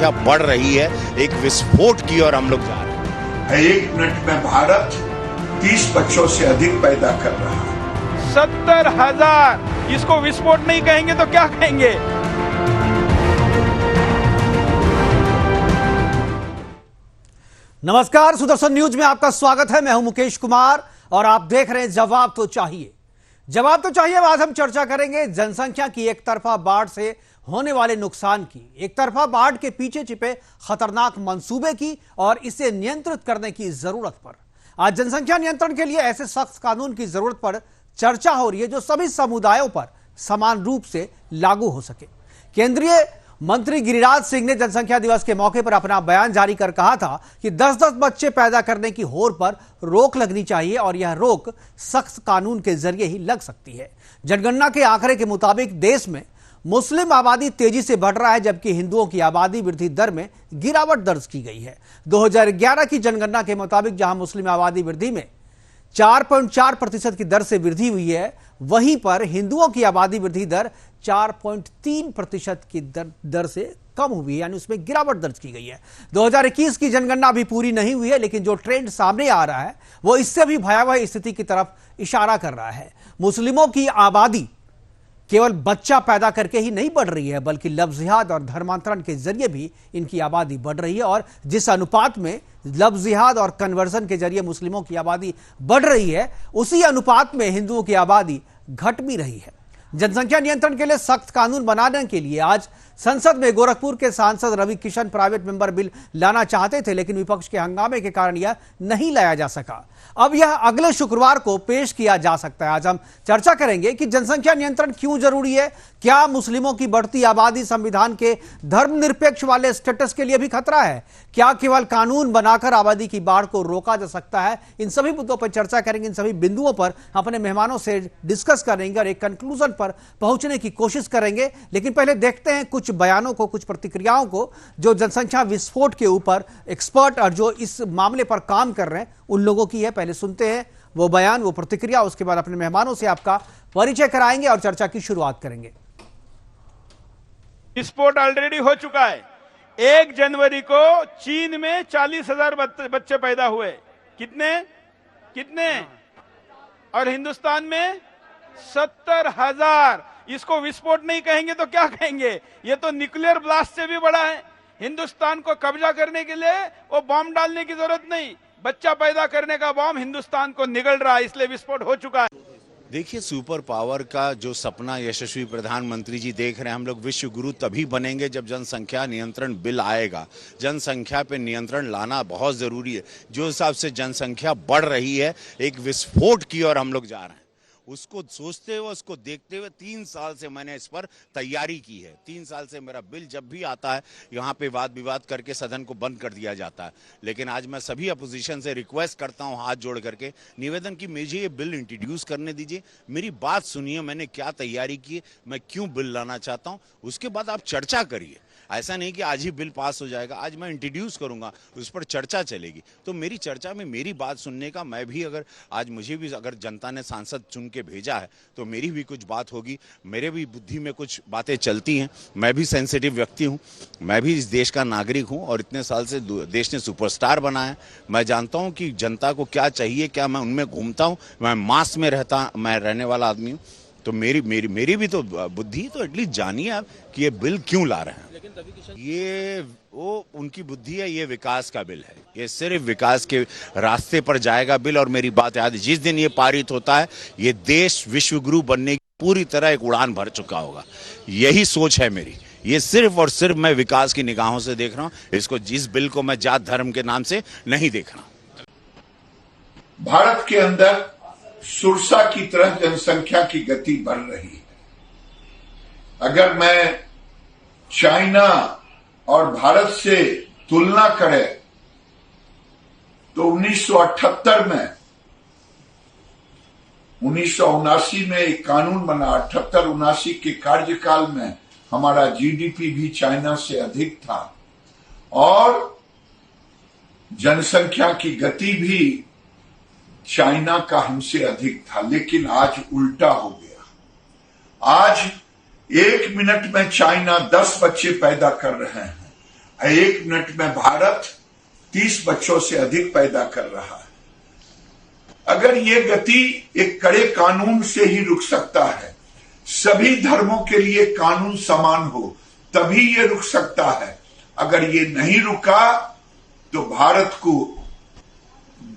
जनसंख्या बढ़ रही है, एक विस्फोट की ओर हम लोग जा रहे हैं। 1 मिनट में भारत 30 बच्चों से अधिक पैदा कर रहा है। 70,000। इसको विस्फोट नहीं कहेंगे तो क्या कहेंगे? नमस्कार, सुदर्शन न्यूज में आपका स्वागत है। मैं हूं मुकेश कुमार और आप देख रहे हैं जवाब तो चाहिए। जवाब तो चाहिए। आज हम चर्चा करेंगे जनसंख्या की एक तरफा बाढ़ से होने वाले नुकसान की, एक तरफा बाढ़ के पीछे छिपे खतरनाक मंसूबे की और इसे नियंत्रित करने की जरूरत पर। आज जनसंख्या नियंत्रण के लिए ऐसे सख्त कानून की जरूरत पर चर्चा हो रही है जो सभी समुदायों पर समान रूप से लागू हो सके। केंद्रीय मंत्री गिरिराज सिंह ने जनसंख्या दिवस के मौके पर अपना बयान जारी कर कहा था कि 10-10 बच्चे पैदा करने की होड़ पर रोक लगनी चाहिए और यह रोक सख्त कानून के जरिए ही लग सकती है। जनगणना के आंकड़े के मुताबिक देश में मुस्लिम आबादी तेजी से बढ़ रहा है, जबकि हिंदुओं की आबादी वृद्धि दर में गिरावट दर्ज की गई है। 2011 की जनगणना के मुताबिक जहां मुस्लिम आबादी वृद्धि में 4.4% की दर से वृद्धि हुई है, वहीं पर हिंदुओं की आबादी वृद्धि दर 4.3% की दर से कम हुई है, यानी उसमें गिरावट दर्ज की गई है। 2021 की जनगणना अभी पूरी नहीं हुई है, लेकिन जो ट्रेंड सामने आ रहा है वो इससे भी भयावह स्थिति की तरफ इशारा कर रहा है। मुस्लिमों की आबादी केवल बच्चा पैदा करके ही नहीं बढ़ रही है, बल्कि लव जिहाद और धर्मांतरण के जरिए भी इनकी आबादी बढ़ रही है। और जिस अनुपात में लव जिहाद और कन्वर्जन के जरिए मुस्लिमों की आबादी बढ़ रही है, उसी अनुपात में हिंदुओं की आबादी घट भी रही है। जनसंख्या नियंत्रण के लिए सख्त कानून बनाने के लिए आज संसद में गोरखपुर के सांसद Ravi Kishan private member bill लाना चाहते थे, लेकिन विपक्ष के हंगामे के कारण यह नहीं लाया जा सका। अब यह अगले शुक्रवार को पेश किया जा सकता है। आज हम चर्चा करेंगे कि जनसंख्या नियंत्रण क्यों जरूरी है, क्या मुस्लिमों की बढ़ती आबादी संविधान के धर्मनिरपेक्ष वाले स्टेटस के लिए भी खतरा है, क्या केवल कानून बनाकर आबादी की बाढ़ को रोका जा सकता है। इन सभी मुद्दों पर चर्चा करेंगे। इन सभी बिंदुओं पर अपने मेहमानों से डिस्कस करेंगे और एक कंक्लूजन पर पहुंचने की कोशिश करेंगे। लेकिन पहले देखते हैं कुछ बयानों को, कुछ प्रतिक्रियाओं को जो जनसंख्या विस्फोट के ऊपर एक्सपर्ट और जो इस मामले पर काम कर रहे हैं उन लोगों की है। पहले सुनते हैं वो बयान, वो प्रतिक्रिया, उसके बाद अपने मेहमानों से आपका परिचय कराएंगे और चर्चा की शुरुआत करेंगे। विस्फोट ऑलरेडी हो चुका है। 1 जनवरी को चीन में 40,000 बच्चे पैदा हुए। कितने? और हिंदुस्तान में 70,000। इसको विस्फोट नहीं कहेंगे तो क्या कहेंगे? ये तो न्यूक्लियर ब्लास्ट से भी बड़ा है। हिंदुस्तान को कब्जा करने के लिए वो बॉम्ब डालने की जरूरत नहीं, बच्चा पैदा करने का बॉम्ब हिंदुस्तान को निगल रहा है, इसलिए विस्फोट हो चुका है। देखिए, सुपर पावर का जो सपना यशस्वी प्रधानमंत्री जी देख रहे हैं, हम लोग विश्व गुरु तभी बनेंगे जब जनसंख्या नियंत्रण बिल आएगा। जनसंख्या पे नियंत्रण लाना बहुत ज़रूरी है। जो हिसाब से जनसंख्या बढ़ रही है, एक विस्फोट की ओर हम लोग जा रहे हैं। उसको सोचते हुए, उसको देखते हुए 3 साल से मैंने इस पर तैयारी की है। 3 साल से मेरा बिल जब भी आता है यहाँ पे वाद विवाद करके सदन को बंद कर दिया जाता है। लेकिन आज मैं सभी अपोजिशन से रिक्वेस्ट करता हूँ, हाथ जोड़ करके निवेदन की, मुझे ये बिल इंट्रोड्यूस करने दीजिए, मेरी बात सुनिए, मैंने क्या तैयारी की है, मैं क्यों बिल लाना चाहता हूँ, उसके बाद आप चर्चा करिए। ऐसा नहीं कि आज ही बिल पास हो जाएगा, आज मैं इंट्रोड्यूस करूंगा, उस पर चर्चा चलेगी। तो मेरी चर्चा में मेरी बात सुनने का, मैं भी अगर आज मुझे भी अगर जनता ने सांसद चुन के भेजा है तो मेरी भी कुछ बात होगी, मेरे भी बुद्धि में कुछ बातें चलती हैं। मैं भी सेंसिटिव व्यक्ति हूँ, मैं भी इस देश का नागरिक हूँ और इतने साल से देश ने सुपरस्टार बनाया। मैं जानता हूँ कि जनता को क्या चाहिए, क्या मैं उनमें घूमता हूँ, मैं मास में मैं रहने वाला आदमी हूँ। तो मेरी भी तो बुद्धि, तो एटलीस्ट जानिए आप कि ये बिल क्यों ला रहे हैं। ये वो उनकी बुद्धि है, ये विकास का बिल है, ये सिर्फ विकास के रास्ते पर जाएगा बिल। और मेरी बात याद, जिस दिन ये पारित होता है, ये देश विश्व गुरु बनने की पूरी तरह एक उड़ान भर चुका होगा। यही सोच है मेरी। ये सिर्फ और सिर्फ मैं विकास की निगाहों से देख रहा हूँ इसको। जिस बिल को मैं जात धर्म के नाम से नहीं देख रहा। भारत के अंदर सुरसा की तरह जनसंख्या की गति बढ़ रही है। अगर मैं चाइना और भारत से तुलना करें तो 1978 में 1979 में एक कानून बना, 78-79 के कार्यकाल में हमारा जीडीपी भी चाइना से अधिक था और जनसंख्या की गति भी चाइना का हमसे अधिक था। लेकिन आज उल्टा हो गया। आज 1 मिनट में चाइना 10 बच्चे पैदा कर रहे हैं। एक मिनट में भारत 30 बच्चों से अधिक पैदा कर रहा है। अगर ये गति एक कड़े कानून से ही रुक सकता है, सभी धर्मों के लिए कानून समान हो, तभी ये रुक सकता है। अगर ये नहीं रुका तो भारत को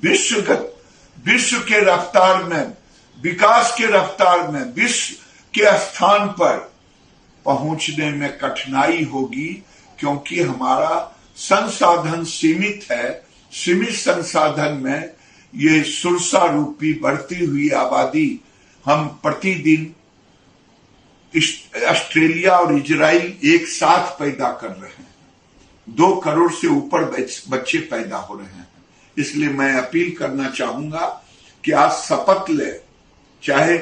विश्व के रफ्तार में, विकास के रफ्तार में, विश्व के स्थान पर पहुंचने में कठिनाई होगी, क्योंकि हमारा संसाधन सीमित है। सीमित संसाधन में ये सुरसा रूपी बढ़ती हुई आबादी हम प्रतिदिन ऑस्ट्रेलिया और इजराइल एक साथ पैदा कर रहे हैं। 2 करोड़ से ऊपर बच्चे पैदा हो रहे हैं। इसलिए मैं अपील करना चाहूंगा कि आज शपथ ले, चाहे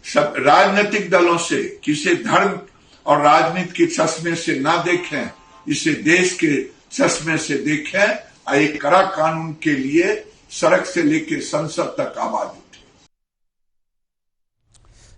सब राजनीतिक दलों से, किसी धर्म और राजनीति के चश्मे से ना देखें, इसे देश के चश्मे से देखें। एक कड़ा कानून के लिए सड़क से लेकर संसद तक आवाज उठे।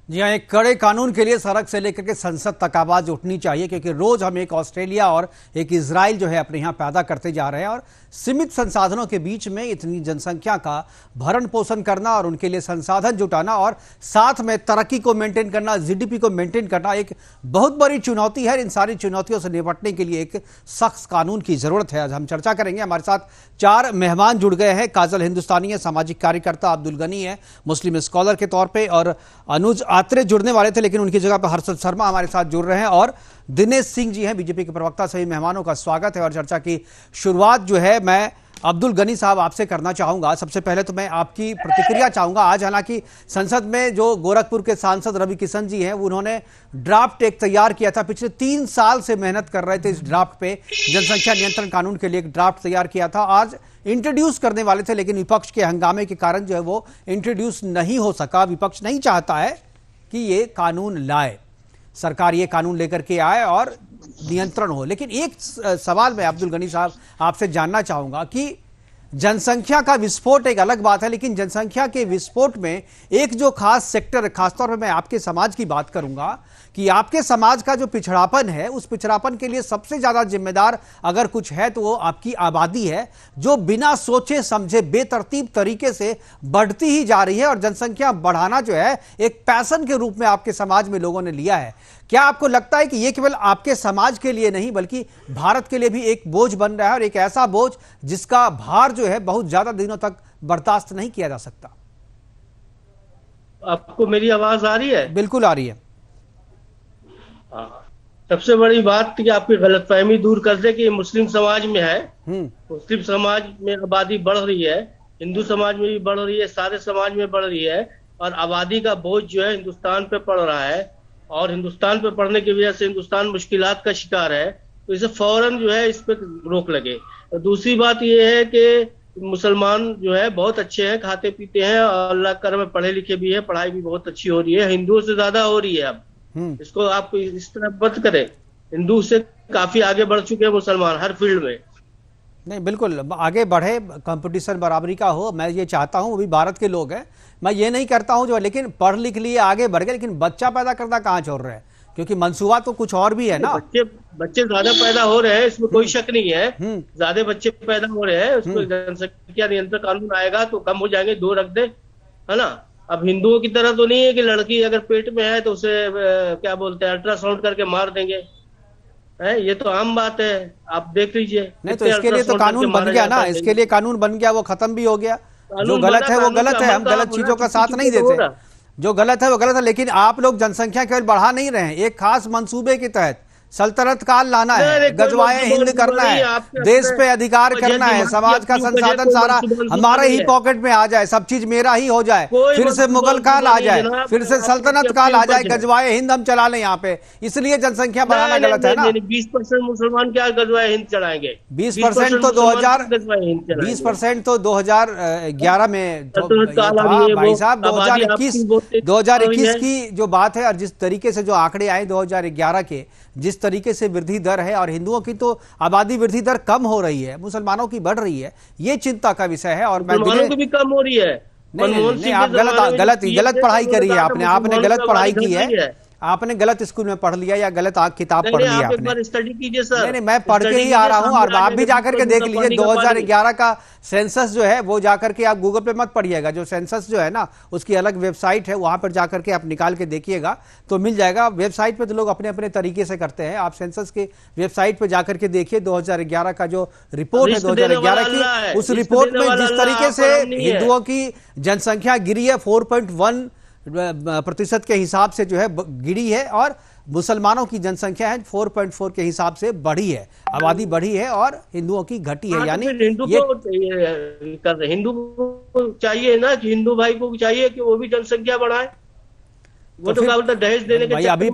जी हाँ, एक कड़े कानून के लिए सड़क से लेकर के संसद तक आवाज उठनी चाहिए, क्योंकि रोज हम एक ऑस्ट्रेलिया और एक इजराइल जो है अपने यहाँ पैदा करते जा रहे हैं, और सीमित संसाधनों के बीच में इतनी जनसंख्या का भरण पोषण करना और उनके लिए संसाधन जुटाना और साथ में तरक्की को मेंटेन करना, जीडीपी को मेंटेन करना एक बहुत बड़ी चुनौती है। इन सारी चुनौतियों से निपटने के लिए एक सख्त कानून की जरूरत है। आज हम चर्चा करेंगे। हमारे साथ 4 मेहमान जुड़ गए हैं। काजल हिंदुस्तानी है, सामाजिक कार्यकर्ता, अब्दुल गनी है मुस्लिम स्कॉलर के तौर पर, और अनुज आत्रे जुड़ने वाले थे लेकिन उनकी जगह पर हर्षद शर्मा हमारे साथ जुड़ रहे हैं, और दिनेश सिंह जी हैं बीजेपी के प्रवक्ता। सभी मेहमानों का स्वागत है। और चर्चा की शुरुआत जो है मैं अब्दुल गनी साहब आपसे करना चाहूंगा। सबसे पहले तो मैं आपकी प्रतिक्रिया चाहूंगा। आज हालांकि संसद में जो गोरखपुर के सांसद रवि किशन जी हैं, उन्होंने ड्राफ्ट एक तैयार किया था। पिछले 3 साल से मेहनत कर रहे थे इस ड्राफ्ट पे, जनसंख्या नियंत्रण कानून के लिए एक ड्राफ्ट तैयार किया था। आज इंट्रोड्यूस करने वाले थे, लेकिन विपक्ष के हंगामे के कारण जो है वो इंट्रोड्यूस नहीं हो सका। विपक्ष नहीं चाहता है कि ये कानून लाए, सरकार ये कानून लेकर के आए और नियंत्रण हो। लेकिन एक सवाल मैं अब्दुल गनी साहब आपसे जानना चाहूंगा कि जनसंख्या का विस्फोट एक अलग बात है, लेकिन जनसंख्या के विस्फोट में एक जो खास सेक्टर, खासतौर पर मैं आपके समाज की बात करूंगा कि आपके समाज का जो पिछड़ापन है, उस पिछड़ापन के लिए सबसे ज्यादा जिम्मेदार अगर कुछ है तो वो आपकी आबादी है, जो बिना सोचे समझे बेतरतीब तरीके से बढ़ती ही जा रही है। और जनसंख्या बढ़ाना जो है एक पैशन के रूप में आपके समाज में लोगों ने लिया है। क्या आपको लगता है कि ये केवल आपके समाज के लिए नहीं बल्कि भारत के लिए भी एक बोझ बन रहा है, और एक ऐसा बोझ जिसका भार जो है बहुत ज्यादा दिनों तक बर्दाश्त नहीं किया जा सकता? आपको मेरी आवाज आ रही है? बिल्कुल आ रही है। सबसे बड़ी बात कि आपकी गलतफहमी दूर कर दे कि मुस्लिम समाज में है। मुस्लिम समाज में आबादी बढ़ रही है, हिंदू समाज में भी बढ़ रही है, सारे समाज में बढ़ रही है, और आबादी का बोझ जो है हिंदुस्तान पे पड़ रहा है, और हिंदुस्तान पे पड़ने की वजह से हिंदुस्तान मुश्किलात का शिकार है। तो इसे फौरन जो है इस पे रोक लगे। और दूसरी बात ये है कि मुसलमान जो है बहुत अच्छे हैं, खाते पीते हैं, और अल्लाह करम में पढ़े लिखे भी है, पढ़ाई भी बहुत अच्छी हो रही है, हिंदुओं से ज्यादा हो रही है। अब इसको आप इस तरह मत करें। हिंदू से काफी आगे बढ़ चुके हैं मुसलमान हर फील्ड में। नहीं, बिल्कुल आगे बढ़े, कंपटीशन बराबरी का हो, मैं ये चाहता हूं। वो भी भारत के लोग हैं, मैं ये नहीं करता हूं जो, लेकिन पढ़ लिख लिए आगे बढ़ गए, लेकिन बच्चा पैदा करना कहाँ छोड़ रहे हैं? क्योंकि मंसूबा तो कुछ और भी है ना। बच्चे ज्यादा पैदा हो रहे हैं, इसमें कोई शक नहीं है। ज्यादा बच्चे पैदा हो रहे हैं, उसमें जनसंख्या नियंत्रण कानून आएगा तो कम हो जाएंगे, 2 रख दे, है ना। अब हिंदुओं की तरह तो नहीं है कि लड़की अगर पेट में है तो उसे क्या बोलते हैं अल्ट्रासाउंड करके मार देंगे, है, ये तो आम बात है। आप देख लीजिए। नहीं तो इसके लिए तो कानून बन गया ना, इसके लिए कानून बन गया, वो खत्म भी हो गया। जो गलत है वो गलत है, हम गलत चीजों का साथ नहीं देते। जो गलत है वो गलत है, लेकिन आप लोग जनसंख्या केवल बढ़ा नहीं रहे हैं, एक खास मंसूबे के तहत सल्तनत काल लाना है, गजवाए हिंद करना है, देश पे अधिकार करना है, समाज का संसाधन सारा हमारे ही पॉकेट में आ जाए, सब चीज मेरा ही हो जाए, फिर से मुगल काल आ जाए, फिर से सल्तनत काल आ जाए, गजवाए हिंद हम चला लें यहाँ पे। इसलिए जनसंख्या बढ़ाना गलत है ना। 20% मुसलमान क्या गजवाए हिंद चलाएंगे? 20% तो 2011 में भाई साहब, 2021 की जो बात है, और जिस तरीके से जो आंकड़े आए 2011 के, जिस तरीके से वृद्धि दर है, और हिंदुओं की तो आबादी वृद्धि दर कम हो रही है, मुसलमानों की बढ़ रही है, ये चिंता का विषय है। और मुसलमानों की भी कम हो रही है। नहीं, आप गलत पढ़ाई करी है आपने गलत पढ़ाई की है। आपने गलत स्कूल में पढ़ लिया या गलत किताब पढ़ लिया आप एक बार स्टडी कीजिए सर। नहीं, मैं पढ़ के ही आ रहा हूँ, और आप भी जाकर के देख लीजिए 2011 का सेंसस जो है वो जाकर के आप गूगल पे मत पढ़िएगा, जो सेंसस जो है ना उसकी अलग वेबसाइट है, वहां पर जाकर के आप निकाल के देखिएगा तो मिल जाएगा। वेबसाइट पे तो लोग अपने अपने तरीके से करते हैं, आप सेंसस की वेबसाइट पे जाकर के देखिए 2011 का जो रिपोर्ट है 2011 की, उस रिपोर्ट में जिस तरीके से हिंदुओं की जनसंख्या गिरी है 4.1% के हिसाब से जो है गिरी है, और मुसलमानों की जनसंख्या है 4.4 के हिसाब से बढ़ी है, आबादी बढ़ी है और हिंदुओं की घटी है। यानी हिंदू को चाहिए ना कि हिंदू भाई को चाहिए कि वो भी जनसंख्या बढ़ाए, वो तो दहेज देने के भाई अभी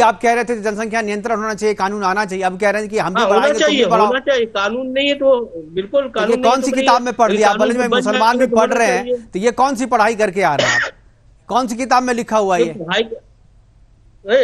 आप कह रहे थे जनसंख्या नियंत्रण होना चाहिए, कानून आना चाहिए, अब कह रहे हैं कि हम भी बढ़ाएंगे, होना चाहिए। कानून नहीं है तो बिल्कुल कानून। कौन सी किताब में पढ़ लिया? आप मुसलमान भी पढ़ रहे हैं तो ये कौन सी पढ़ाई करके आ रहे हैं? कौन सी किताब में लिखा हुआ ये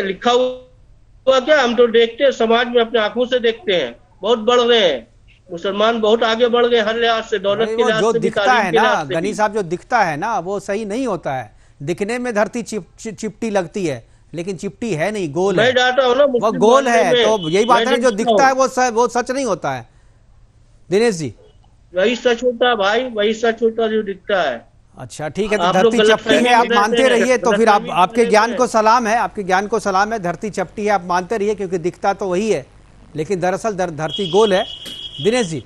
लिखा हुआ क्या? हम तो देखते हैं, समाज में अपने आंखों से देखते हैं, बहुत बढ़ रहे हैं मुसलमान, बहुत आगे बढ़ गए हर लिहाज से, दौलत के लिहाज से, जो दिखता है ना गनी साहब, जो दिखता है ना वो सही नहीं होता है। दिखने में धरती चिपटी लगती है लेकिन चिपटी है नहीं, गोल है, वो गोल है। तो यही बात है, जो दिखता है वो सच नहीं होता है दिनेश जी। वही सच होता है भाई, वही सच होता है जो दिखता है। अच्छा ठीक है, तो धरती चपटी है आप मानते रहिए, तो फिर आपके ज्ञान को सलाम है, आपके ज्ञान को सलाम है। धरती चपटी है आप मानते रहिए, क्योंकि दिखता तो वही है लेकिन दरअसल धरती गोल है। दिनेश जी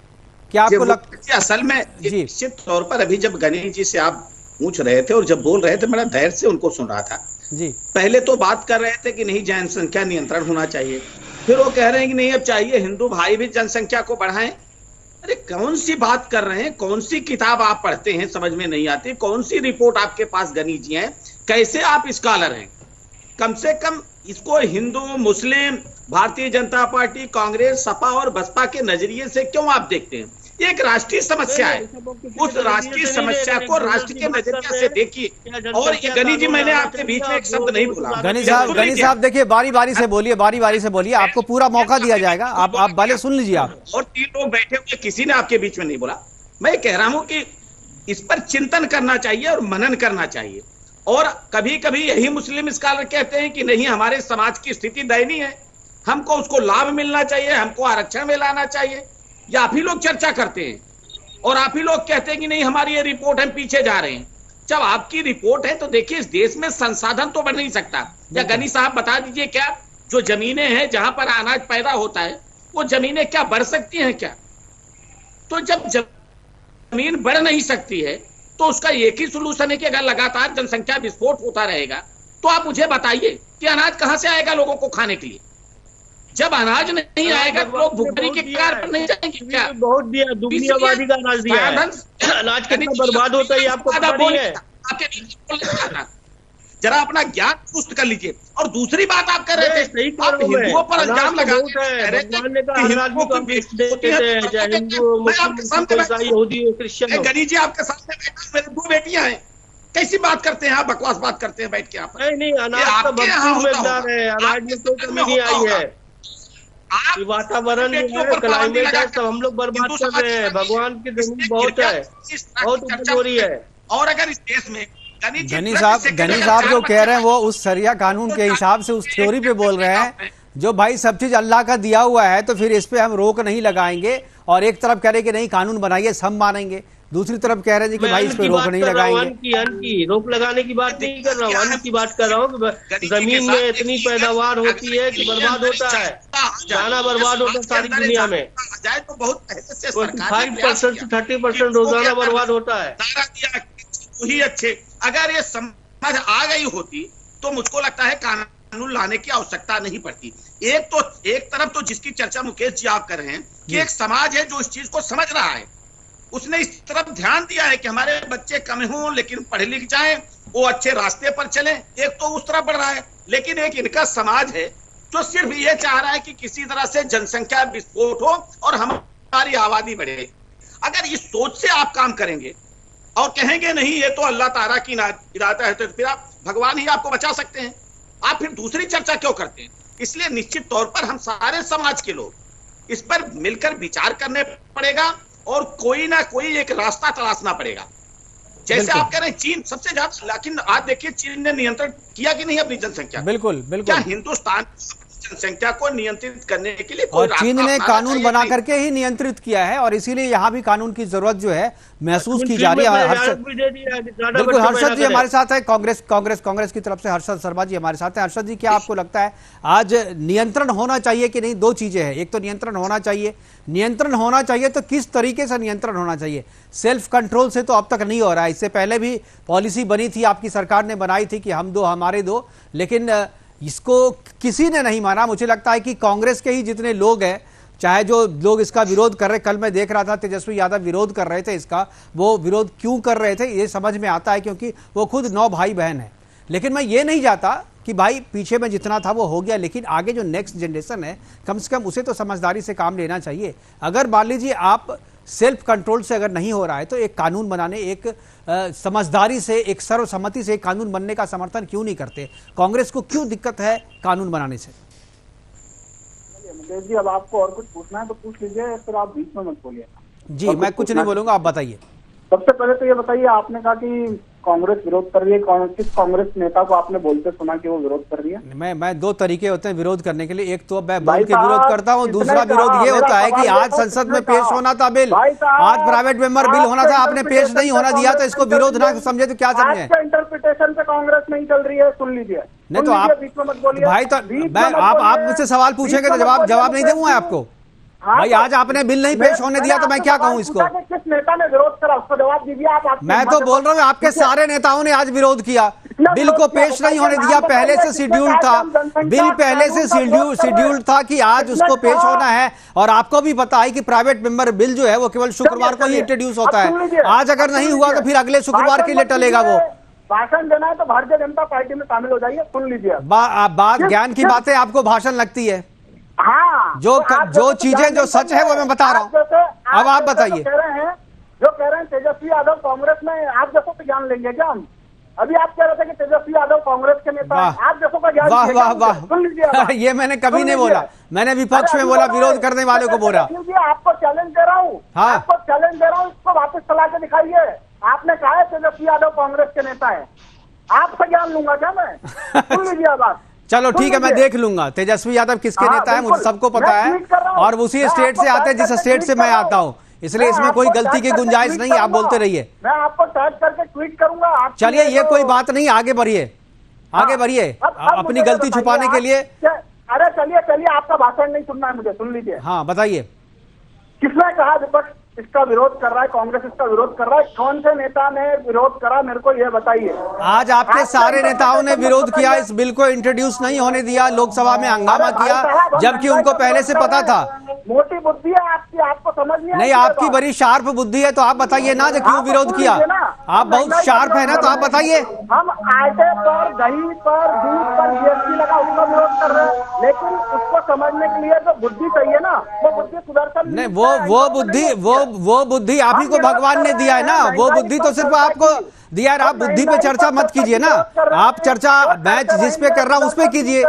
क्या आपको लगता है? असल में निश्चित तौर पर अभी जब गणेश जी से आप पूछ रहे थे और जब बोल रहे थे, मैं धैर्य से उनको सुन रहा था जी। पहले तो बात कर रहे थे कि नहीं जनसंख्या नियंत्रण होना चाहिए, फिर वो कह रहे हैं कि नहीं अब चाहिए हिंदू भाई भी जनसंख्या को बढ़ाएं। अरे कौन सी बात कर रहे हैं? कौन सी किताब आप पढ़ते हैं समझ में नहीं आती, कौन सी रिपोर्ट आपके पास गणेश जी है? कैसे आप स्कॉलर हैं? कम से कम इसको हिंदू, मुस्लिम, भारतीय जनता पार्टी, कांग्रेस, सपा और बसपा के नजरिए से क्यों आप देखते हैं? ये एक राष्ट्रीय समस्या है, उस राष्ट्रीय समस्या को राष्ट्र के नजरिए से देखिए। और ये गणेश जी, मैंने आपके बीच में एक शब्द नहीं बोला। गणेश साहब देखिए, बारी बारी से बोलिए, बारी बारी से बोलिए, आपको पूरा मौका दिया जाएगा, आप पहले सुन लीजिए आप। और 3 लोग बैठे हुए, किसी ने आपके बीच में नहीं बोला। मैं कह रहा हूं कि इस पर चिंतन करना चाहिए और मनन करना चाहिए। और कभी कभी यही मुस्लिम स्कॉलर कहते हैं कि नहीं हमारे समाज की स्थिति दयनीय है, हमको उसको लाभ मिलना चाहिए, हमको आरक्षण में लाना चाहिए। या आप ही लोग चर्चा करते हैं और आप ही लोग कहते हैं कि नहीं हमारी ये रिपोर्ट, हम पीछे जा रहे हैं। जब आपकी रिपोर्ट है तो देखिए इस देश में संसाधन तो बढ़ नहीं सकता। या गनी साहब बता दीजिए, क्या जो जमीनें हैं जहां पर अनाज पैदा होता है वो जमीनें क्या बढ़ सकती हैं क्या? तो जब जमीन बढ़ नहीं सकती है तो उसका एक ही सोल्यूशन है कि अगर लगातार जनसंख्या विस्फोट होता रहेगा तो आप मुझे बताइए कि अनाज कहां से आएगा लोगों को खाने के लिए? जब अनाज नहीं आएगा तो लोग भूखमरी के कार पर नहीं जाएंगे क्या? बहुत दिया, दुगनी आबादी का अनाज दिया है। अनाज कितना बर्बाद होता है आपको पता नहीं है। आपके जरा अपना ज्ञान दुरुस्त कर लीजिए। और दूसरी बात आप कर रहे थे, आप हिंदुओं पर इल्जाम लगा गणेश जी आपके सामने मेरे 2 बेटियां हैं, कैसी बात करते हैं आप? बकवास बात करते हैं बैठ के आप। नहीं, अनाज का भरपूर मिकदार है, अनाज में कोई कमी नहीं आई है। वातावरण क्लाइमेट है, सब हम लोग बर्बाद कर रहे हैं। भगवान की जमीन बहुत है, बहुत उपज हो रही है। और अगर इस देश में गनी साहब जो कह रहे हैं वो उस शरिया कानून के हिसाब से उस थ्योरी पे बोल रहे हैं, जो भाई सब चीज अल्लाह का दिया हुआ है, तो फिर इस पे हम रोक नहीं लगाएंगे। और एक तरफ कह रहे कि नहीं कानून बनाइए सब मानेंगे, दूसरी तरफ कह रहे हैं कि भाई इस पे रोक नहीं लगाएंगे। रोक लगाने की बात नहीं कर रहा हूँ, अन्न की बात कर रहा हूँ। जमीन में इतनी पैदावार होती है कि बर्बाद होता है, खाना बर्बाद होता है सारी दुनिया में। 5% से 30% रोजाना बर्बाद होता है। वही अच्छे, अगर ये समझ आ गई होती तो मुझको लगता है कानून लाने की आवश्यकता नहीं पड़ती। एक तरफ तो जिसकी चर्चा मुकेश जी आप कर रहे हैं कि एक समाज है जो इस चीज को समझ रहा है, उसने इस तरफ ध्यान दिया है कि हमारे बच्चे कम हों लेकिन पढ़े लिख जाएं, वो अच्छे रास्ते पर चलें। एक तो उस तरफ बढ़ रहा है, लेकिन एक इनका समाज है जो सिर्फ ये चाह रहा है कि किसी तरह से जनसंख्या विस्फोट हो और हमारी आबादी बढ़े। अगर इस सोच से आप काम करेंगे और कहेंगे नहीं ये तो अल्लाह ताला की इरादा है, तो फिर आप भगवान ही आपको बचा सकते हैं। आप फिर दूसरी चर्चा क्यों करते हैं? इसलिए निश्चित तौर पर हम सारे समाज के लोग इस पर मिलकर विचार करने पड़ेगा और कोई ना कोई एक रास्ता तलाशना पड़ेगा। जैसे आप कह रहे हैं चीन सबसे ज्यादा, लेकिन आज देखिए चीन ने नियंत्रण किया कि नहीं अपनी जनसंख्या? बिल्कुल क्या बिल्कुल। हिंदुस्तान जनसंख्या को नियंत्रित करने के लिए कोई और चीन ने रास्ता कानून चाहिए बना नहीं? करके ही नियंत्रित किया है और इसीलिए यहाँ भी कानून की जरूरत जो है महसूस की जा रही है। बिल्कुल, हर्षद जी हमारे साथ है, कांग्रेस की तरफ से हर्षद शर्मा जी हमारे साथ है। हर्षद जी, क्या आपको लगता है आज नियंत्रण होना चाहिए कि नहीं? दो चीजें हैं, एक तो नियंत्रण होना चाहिए तो किस तरीके से नियंत्रण होना चाहिए? सेल्फ कंट्रोल से तो अब तक नहीं हो रहा है। इससे पहले भी पॉलिसी बनी थी, आपकी सरकार ने बनाई थी कि हम दो हमारे दो, लेकिन इसको किसी ने नहीं माना। मुझे लगता है कि कांग्रेस के ही जितने लोग हैं, चाहे जो लोग इसका विरोध कर रहे, कल मैं देख रहा था तेजस्वी यादव विरोध कर रहे थे इसका, वो विरोध क्यों कर रहे थे ये समझ में आता है, क्योंकि वो खुद 9 भाई बहन है। लेकिन मैं ये नहीं चाहता कि भाई पीछे में जितना था वो हो गया, लेकिन आगे जो नेक्स्ट जनरेशन है कम से कम उसे तो समझदारी से काम लेना चाहिए। अगर मान लीजिए आप सेल्फ कंट्रोल से अगर नहीं हो रहा है तो एक कानून बनाने, एक समझदारी से, एक सर्वसम्मति से एक कानून बनने का समर्थन क्यों नहीं करते? कांग्रेस को क्यों दिक्कत है कानून बनाने से? मुकेश जी, अब आपको और कुछ पूछना है तो पूछ लीजिए, फिर आप बीच में मत बोलिए। जी, मैं कुछ नहीं बोलूंगा, आप बताइए। सबसे पहले तो ये बताइए, आपने कहा कि कांग्रेस विरोध कर रही है, किस कांग्रेस नेता को आपने बोलते सुना कि वो विरोध कर रही है? मैं 2 तरीके होते हैं विरोध करने के लिए, एक तो मैं बोल के विरोध करता हूँ, दूसरा विरोध ये होता है कि आज संसद में पेश होना था बिल, आज प्राइवेट मेंबर बिल होना था, आपने पेश नहीं होना दिया, तो इसको विरोध ना समझे तो क्या समझे? इंटरप्रिटेशन पे कांग्रेस नहीं चल रही है, सुन लीजिए। नहीं तो आप बीच में मत बोलिए भाई, तो आप मुझसे सवाल पूछेंगे तो जवाब नहीं दूंगा आपको। भाई आज आपने बिल नहीं पेश होने दिया तो मैं क्या कहूँ इसको? किस नेता ने विरोध करा उसको जवाब दीजिए आप। मैं तो बोल रहा हूँ आपके सारे नेताओं ने आज विरोध किया, बिल को पेश नहीं होने दिया। पहले से शेड्यूल था, बिल पहले से शेड्यूल था कि आज उसको पेश होना है, और आपको भी पता है कि प्राइवेट मेंबर बिल जो है वो केवल शुक्रवार को ही इंट्रोड्यूस होता है। आज अगर नहीं हुआ तो फिर अगले शुक्रवार के लिए टलेगा वो। भाषण देना है तो भारतीय जनता पार्टी में शामिल हो जाइए, सुन लीजिए। बात ज्ञान की बातें आपको भाषण लगती है? हाँ, जो चीजें जो सच है वो मैं बता रहा हूँ। अब आप बताइए। जो कह रहे हैं तेजस्वी यादव कांग्रेस में, आप जैसों को ज्ञान लेंगे क्या हम? अभी आप कह रहे थे कि तेजस्वी यादव कांग्रेस के नेता हैं, आप जैसों का ज्ञान। वाह वाह वाह, ये मैंने कभी नहीं बोला, मैंने विपक्ष में बोला, विरोध करने वालों को बोला। आपको चैलेंज दे रहा हूँ, आपको चैलेंज दे रहा हूँ, इसको वापस चला के दिखाइए। आपने कहा है तेजस्वी यादव कांग्रेस के नेता है, आपसे ज्ञान लूंगा क्या मैं? सुन लीजिए बात। चलो ठीक है, मैं देख लूंगा तेजस्वी यादव किसके नेता है, मुझे सबको पता है, और उसी स्टेट से आते हैं जिस स्टेट से मैं आता हूँ, इसलिए इसमें कोई गलती की गुंजाइश नहीं, आप बोलते रहिए। मैं आपको टैग करके ट्वीट करूंगा। चलिए, ये कोई बात नहीं, आगे बढ़िए, आगे बढ़िए अपनी गलती छुपाने के लिए। अरे चलिए, आपका भाषण नहीं सुनना है मुझे, सुन लीजिए। हाँ बताइए। किसने कहा विपक्ष इसका विरोध कर रहा है, कांग्रेस इसका विरोध कर रहा है? कौन से नेता ने विरोध करा, मेरे को यह बताइए। आज आपके सारे नेताओं ने विरोध किया, इस बिल को इंट्रोड्यूस नहीं होने दिया, लोकसभा में हंगामा किया, जबकि उनको पहले से पता था। मोटी बुद्धि है आपकी, आपको समझ नहीं, आपकी बड़ी शार्प बुद्धि है, तो आप बताइए ना क्यों विरोध किया? आप बहुत शार्प है ना, तो आप बताइए। हम आटे पर, दही पर, दूध पर जीएसटी लगा उसका विरोध कर रहे हैं, लेकिन उसको समझने के लिए तो बुद्धि चाहिए ना, वो बुद्धि सुदर्शन नहीं, वो बुद्धि आप ही को भगवान ने दिया है ना, वो बुद्धि तो सिर्फ आपको दिया है। आप बुद्धि पे चर्चा मत कीजिए ना, आप चर्चा मैं जिस पे कर रहा हूं उस पे कीजिए,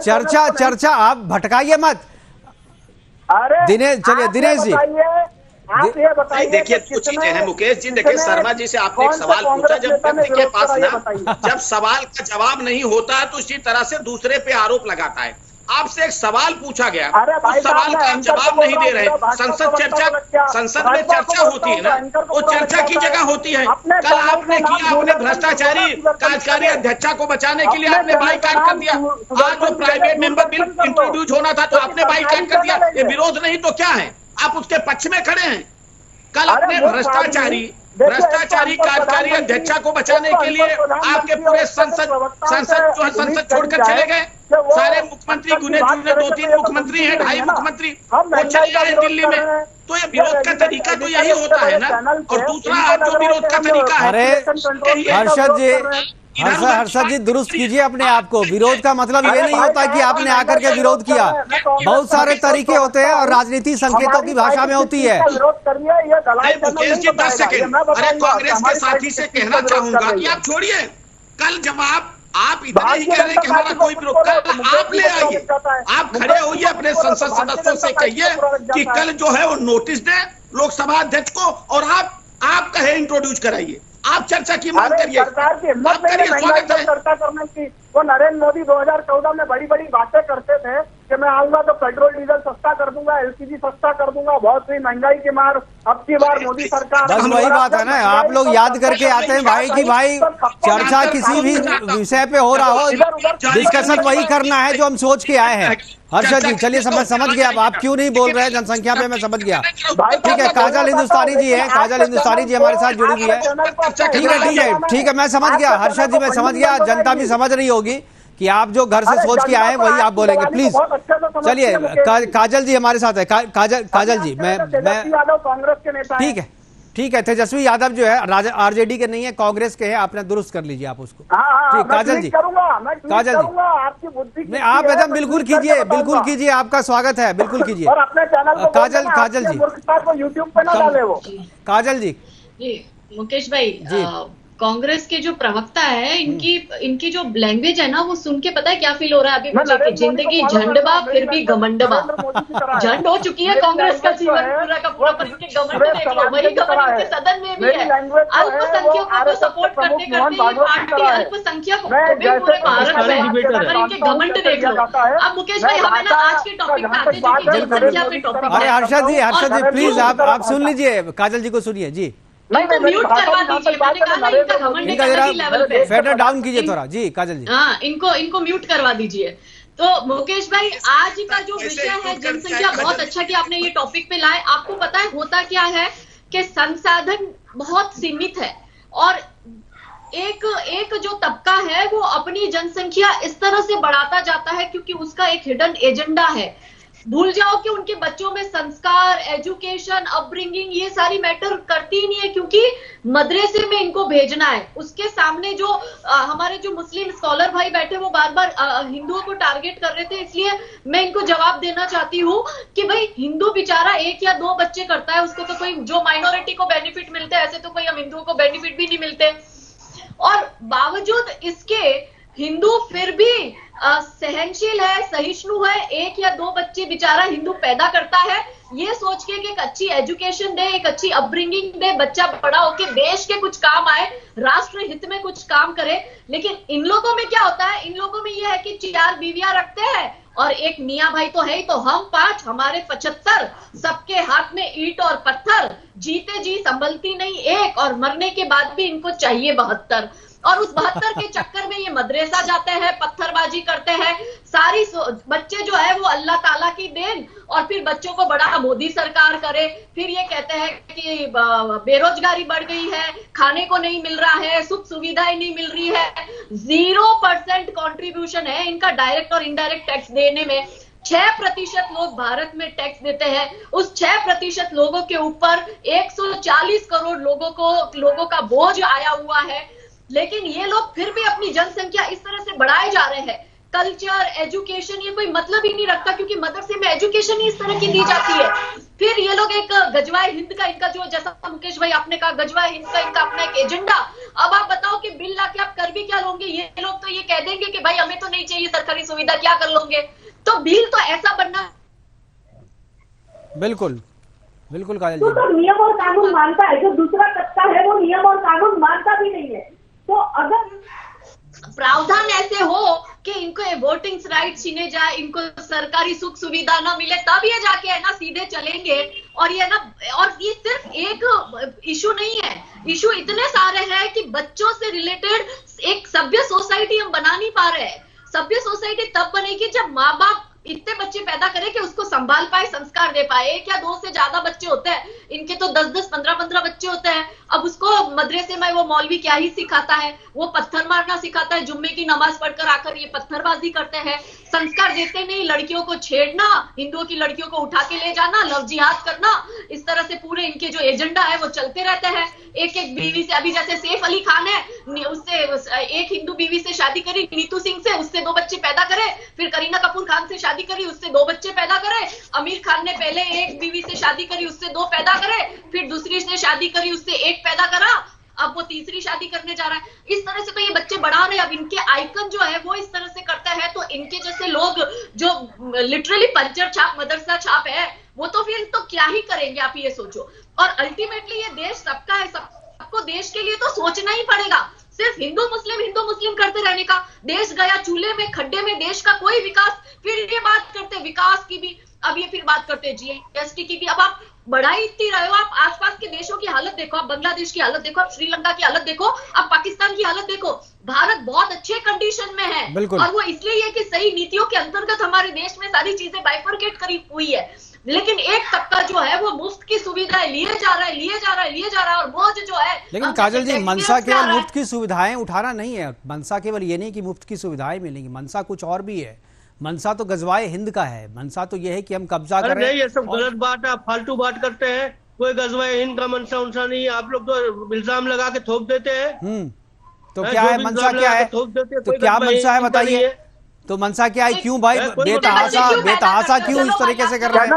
चर्चा आप भटकाइए मत। चलिए दिनेश जी, आप ये बताइए। देखिए कुछ चीजें हैं मुकेश जी, देखिए शर्मा जी से आपने एक सवाल पूछा, जब व्यक्ति के पास ना जब सवाल का जवाब नहीं होता तो इसी तरह से दूसरे पे आरोप लगाता है। आपसे एक सवाल पूछा गया, उस सवाल का आप जवाब नहीं दे रहे। संसद में चर्चा होती है ना, वो चर्चा की जगह होती है। कल आपने किया, आपने भ्रष्टाचारी कार्यकारी अध्यक्षा को बचाने के लिए आपने बाईकाट कर दिया। आज जो प्राइवेट मेंबर बिल इंट्रोड्यूस होना था तो आपने बाईकाट कर दिया। ये विरोध नहीं तो क्या है? आप उसके पक्ष में खड़े हैं। कल अपने भ्रष्टाचारी कार्यकारी अध्यक्षा को बचाने के लिए आपके पूरे संसद छोड़कर चले गए। सारे मुख्यमंत्री गुने चुने 2-3 मुख्यमंत्री हैं, 2.5 मुख्यमंत्री वो चले गए दिल्ली में। तो ये विरोध का तरीका तो यही होता है ना। और दूसरा आज जो विरोध का तरीका है, अरे हर्षद जी दुरुस्त कीजिए अपने आप को। विरोध का मतलब ये नहीं होता कि आपने आकर के विरोध किया, बहुत सारे तरीके होते हैं और राजनीति संकेतों की भाषा में होती है। मुकेश जी 10 सेकेंड, अरे कांग्रेस के साथी से कहना चाहूंगा कि आप छोड़िए, कल जब आप इतना ही कह रहे हैं कि हमारा कोई विरोध, कल आप ले आइए, आप खड़े होइए, अपने संसद सदस्यों से कहिए कि कल जो है वो नोटिस दे लोकसभा अध्यक्ष को, और आप कहे इंट्रोड्यूस कराइए। आप चर्चा की मांग अरे करिए, सरकार की हिम्मत आप नहीं है करिए, महंगाई स्वागत पर है। चर्चा करने की। वो नरेंद्र मोदी 2014 में बड़ी बड़ी बातें करते थे कि मैं आऊंगा तो पेट्रोल डीजल सस्ता कर दूंगा, एलपीजी सस्ता कर दूंगा, बहुत सी महंगाई की मार। अब की बार मोदी सरकार बस वही बात है ना, आप लोग याद करके आते हैं भाई कि भाई चर्चा किसी भी विषय पे हो रहा हो, डिस्कशन वही करना है जो हम सोच के आए हैं। हर्षद जी चलिए, समझ गया आप क्यों नहीं बोल रहे हैं जनसंख्या पे, मैं समझ गया। ठीक है, काजल हिंदुस्तानी जी है, काजल हिंदुस्तानी जी हमारे साथ जुड़ी हुई है। ठीक है, मैं समझ गया हर्षद जी, मैं समझ गया, जनता भी समझ रही होगी कि आप जो घर से सोच के आए हैं वही आप बोलेंगे। प्लीज चलिए, काजल जी हमारे साथ है। काजल जी, मैं कांग्रेस के नेता ठीक है, तेजस्वी यादव जो है आरजेडी के नहीं है, कांग्रेस के हैं, आपने दुरुस्त कर लीजिए आप उसको। ठीक, काजल जी, काजल जी, आपकी बुद्धि नहीं आप एकदम बिल्कुल कीजिए, आपका स्वागत है, बिल्कुल कीजिए। और अपने चैनल को काजल जी, मूर्खता को यूट्यूब पे ना डाले वो। काजल जी जी मुकेश भाई, कांग्रेस के जो प्रवक्ता है, इनकी जो लैंग्वेज है ना, वो सुन के पता है क्या फील हो रहा है अभी मुझे, कि जिंदगी झंडबा फिर भी घमंडबा। झंड हो चुकी है कांग्रेस का जीवन पूरा का पूरा, पर इनके घमंड देख लो, वही घमंड इनके सदन में भी है। अल्पसंख्यकों को सपोर्ट करते करते ये पार्टी अल्पसंख्यक पूरे भारत में, पर इनके घमंड देख लो। अब मुकेश भाई, हमें ना आज के टॉपिक पे आते जो कि जनसंख्या पे टॉपिक है। अरे हर्षद जी प्लीज आप सुन लीजिए, काजल जी को सुनिए जी। इनको म्यूट करवा दीजिए, मैंने कहा ना इनका घमंड एक अलग ही लेवल पे। फेडर डाउन कीजिए थोड़ा जी, काजल जी। हाँ, इनको म्यूट करवा दीजिए। तो मुकेश भाई, आज का जो विषय है जनसंख्या, बहुत अच्छा कि आपने ये टॉपिक पे लाए। आपको पता है होता क्या है कि संसाधन बहुत सीमित है, और एक जो तबका है वो अपनी जनसंख्या इस तरह से बढ़ाता जाता है क्योंकि उसका एक हिडन एजेंडा है। भूल जाओ कि उनके बच्चों में संस्कार, एजुकेशन, अपब्रिंगिंग, ये सारी मैटर करती ही नहीं है, क्योंकि मदरसे में इनको भेजना है। उसके सामने जो हमारे जो मुस्लिम स्कॉलर भाई बैठे, वो बार बार हिंदुओं को टारगेट कर रहे थे, इसलिए मैं इनको जवाब देना चाहती हूँ कि भाई हिंदू बेचारा 1 या 2 बच्चे करता है, उसको तो कोई, जो माइनॉरिटी को बेनिफिट मिलते हैं, ऐसे तो कोई हम हिंदुओं को बेनिफिट भी नहीं मिलते। और बावजूद इसके हिंदू फिर भी सहनशील है, सहिष्णु है। 1 या 2 बच्चे बेचारा हिंदू पैदा करता है, ये सोच के कि एक अच्छी एजुकेशन दे, एक अच्छी अपब्रिंगिंग दे, बच्चा बड़ा होके देश के कुछ काम आए, राष्ट्र हित में कुछ काम करे। लेकिन इन लोगों में क्या होता है, इन लोगों में ये है कि 4 बीवियां रखते हैं और एक मियां भाई तो है ही, तो हम 5, हमारे 75, सबके हाथ में ईंट और पत्थर, जीते जी संभलती नहीं एक, और मरने के बाद भी इनको चाहिए 72। और उस 72 के चक्कर में ये मदरसा जाते हैं, पत्थरबाजी करते हैं। सारी बच्चे जो है वो अल्लाह ताला की देन, और फिर बच्चों को बड़ा मोदी सरकार करे। फिर ये कहते हैं कि बेरोजगारी बढ़ गई है, खाने को नहीं मिल रहा है, सुख सुविधाएं नहीं मिल रही है। 0% कंट्रीब्यूशन है इनका डायरेक्ट और इनडायरेक्ट टैक्स देने में। 6% लोग भारत में टैक्स देते हैं। उस 6% लोगों के ऊपर 140 करोड़ लोगों का बोझ आया हुआ है। लेकिन ये लोग फिर भी अपनी जनसंख्या इस तरह से बढ़ाए जा रहे हैं। कल्चर, एजुकेशन, ये कोई मतलब ही नहीं रखता, क्योंकि मदरसे में एजुकेशन ही इस तरह की दी जाती है। फिर ये लोग एक गजवाए हिंद का, इनका जो, जैसा मुकेश भाई आपने कहा, गजवाए हिंद का इनका अपना एक एजेंडा। अब आप बताओ कि बिल लाके आप कर भी क्या लोगे? ये लोग तो ये कह देंगे कि भाई हमें तो नहीं चाहिए सरकारी सुविधा, क्या कर लोगे? तो बिल तो ऐसा बनना। बिल्कुल काजल जी, तो नियम और कानून मानता है, जो दूसरा तबका है वो नियम और कानून मानता भी नहीं है। तो अगर प्रावधान ऐसे हो कि इनको वोटिंग राइट छीने जाए, इनको सरकारी सुख सुविधा ना मिले, तब ये जाके है ना सीधे चलेंगे। और ये ना, और ये सिर्फ एक इशू नहीं है, इशू इतने सारे हैं कि बच्चों से रिलेटेड एक सभ्य सोसाइटी हम बना नहीं पा रहे हैं। सभ्य सोसाइटी तब बनेगी जब माँ बाप इतने बच्चे पैदा करें कि उसको संभाल पाए, संस्कार दे पाए। 1 या 2 से ज्यादा बच्चे होते हैं, इनके तो 10-10, 15-15 बच्चे होते हैं। अब उसको मदरसे में वो मौलवी क्या ही सिखाता है, वो पत्थर मारना सिखाता है, जुम्मे की नमाज पढ़कर आकर ये पत्थरबाजी करते हैं। संस्कार देते नहीं, लड़कियों को छेड़ना, हिंदुओं की लड़कियों को उठा के ले जाना, लव जिहाद करना, इस तरह से पूरे इनके जो एजेंडा है वो चलते रहते हैं। एक बीवी से, अभी जैसे सैफ अली खान है, उससे एक हिंदू बीवी से शादी करी, नीतू सिंह से, उससे 2 बच्चे पैदा करे। फिर करीना कपूर खान से शादी करी, उससे 2 बच्चे पैदा करे। आमिर खान ने पहले एक बीवी से शादी करी, उससे 2 पैदा करे। फिर दूसरी से शादी करी, उससे 1 पैदा करा। अब वो तीसरी शादी करने जा रहा है। इस तरह से तो ये बच्चे बढ़ा रहे हैं। अब इनके आइकन जो है वो इस तरह से करता है, तो इनके जैसे लोग जो लिटरली पंचर छाप, मदरसा छाप है, वो तो फिर तो क्या ही करेंगे, आप ये सोचो। और अल्टीमेटली ये देश सबका है, सब आपको देश के लिए तो सोचना ही पड़ेगा। सिर्फ हिंदू मुस्लिम करते रहने का, देश गया चूल्हे में खड्डे में, देश का कोई विकास, फिर ये बात करते विकास की भी, अब ये फिर बात करते जीएसटी की भी। अब आप बढ़ाई इतनी रहे हो, आप आसपास के देशों की हालत देखो, आप बांग्लादेश की हालत देखो, आप श्रीलंका की हालत देखो, आप पाकिस्तान की हालत देखो। भारत बहुत अच्छे कंडीशन में है, और वो इसलिए है कि सही नीतियों के अंतर्गत हमारे देश में सारी चीजें बाइफरकेट करी हुई है। लेकिन एक तबका जो है वो मुफ्त की सुविधाएं लिए जा रहा है, और बोझ जो है। लेकिन काजल जी, मनसा केवल मुफ्त की सुविधाएं उठाना नहीं है। मनसा केवल ये नहीं कि मुफ्त की सुविधाएं मिलेंगी, मनसा कुछ और भी है। मनसा तो गजवाए हिंद का है। मनसा तो ये है कि हम कब्जा करें। नहीं, ये सब गलत बात है, फालतू बात करते हैं। कोई गजवाए हिंद का मनसा उनसा नहीं है। आप लोग तो इल्जाम लगा के थोप देते हैं। तो क्या है मनसा, क्या है तो क्या मनसा है बताइए। तो मनसा क्या है, क्यों भाई बेतहासा क्यों इस तरीके से कर रहे हैं?